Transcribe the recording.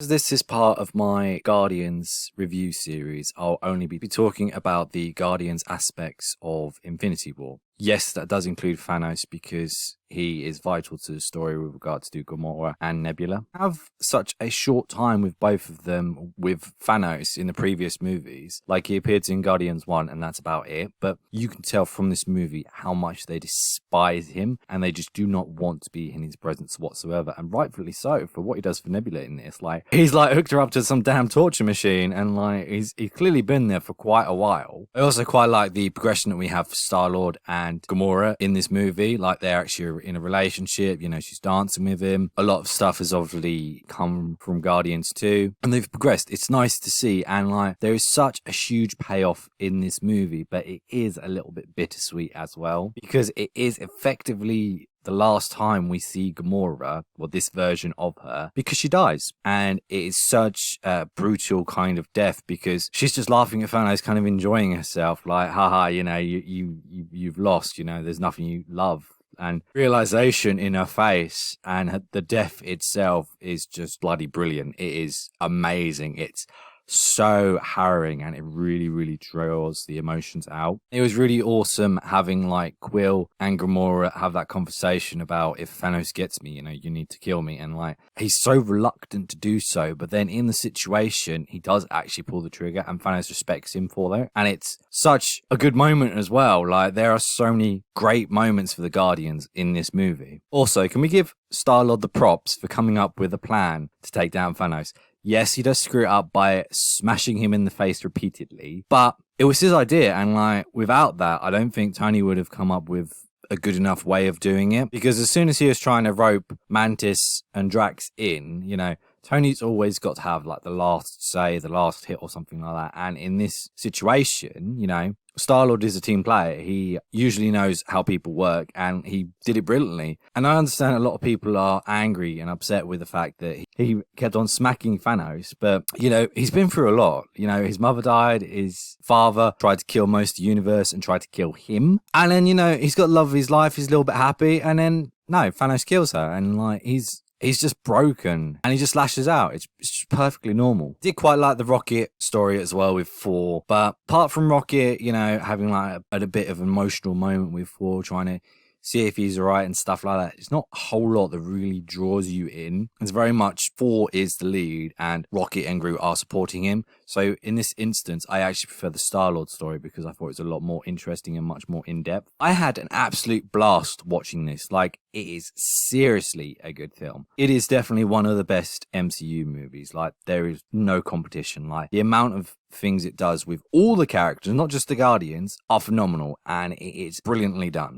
As this is part of my Guardians review series, I'll only be talking about the Guardians aspects of Infinity War. Yes, that does include Thanos because he is vital to the story with regards to Gamora and Nebula. I have such a short time with both of them with Thanos in the previous movies. Like, he appeared in Guardians 1 and that's about it. But you can tell from this movie how much they despise him and they just do not want to be in his presence whatsoever. And rightfully so for what he does for Nebula in this. Like, he's like hooked her up to some damn torture machine and like he's clearly been there for quite a while. I also quite like the progression that we have for Star-Lord and Gamora in this movie. Like, they're actually in a relationship, you know, she's dancing with him. A lot of stuff has obviously come from Guardians 2 and they've progressed. It's nice to see, and like there is such a huge payoff in this movie, but it is a little bit bittersweet as well because it is effectively the last time we see Gamora, or this version of her, because she dies. And it is such a brutal kind of death because she's just laughing at Thanos, kind of enjoying herself, like, haha, you know, you've lost, you know, there's nothing you love. And realization in her face and the death itself is just bloody brilliant. It is amazing. It's so harrowing and it really draws the emotions out. It was really awesome having like Quill and Gamora have that conversation about, if Thanos gets me, you know, you need to kill me. And like, he's so reluctant to do so, but then in the situation he does actually pull the trigger and Thanos respects him for that. And it's such a good moment as well. Like, there are so many great moments for the Guardians in this movie. Also, can we give Star-Lord the props for coming up with a plan to take down Thanos? Yes, he does screw it up by smashing him in the face repeatedly, but it was his idea, and like, without that, I don't think Tony would have come up with a good enough way of doing it, because as soon as he was trying to rope Mantis and Drax in, you know, Tony's always got to have like the last say, the last hit or something like that. And in this situation, you know, Star-Lord is a team player. He usually knows how people work and he did it brilliantly. And I understand a lot of people are angry and upset with the fact that he kept on smacking Thanos. But, you know, he's been through a lot. You know, his mother died, his father tried to kill most of the universe and tried to kill him. And then, you know, he's got love of his life, he's a little bit happy. And then, no, Thanos kills her. And like, he's just broken and he just lashes out. It's just perfectly normal. Did quite like the Rocket story as well with Thor, but apart from Rocket, you know, having like a bit of an emotional moment with Thor, trying to see if he's alright and stuff like that, it's not a whole lot that really draws you in. It's very much Thor is the lead and Rocket and Groot are supporting him. So in this instance, I actually prefer the Star-Lord story because I thought it was a lot more interesting and much more in-depth. I had an absolute blast watching this. Like, it is seriously a good film. It is definitely one of the best MCU movies. Like, there is no competition. Like, the amount of things it does with all the characters, not just the Guardians, are phenomenal and it is brilliantly done.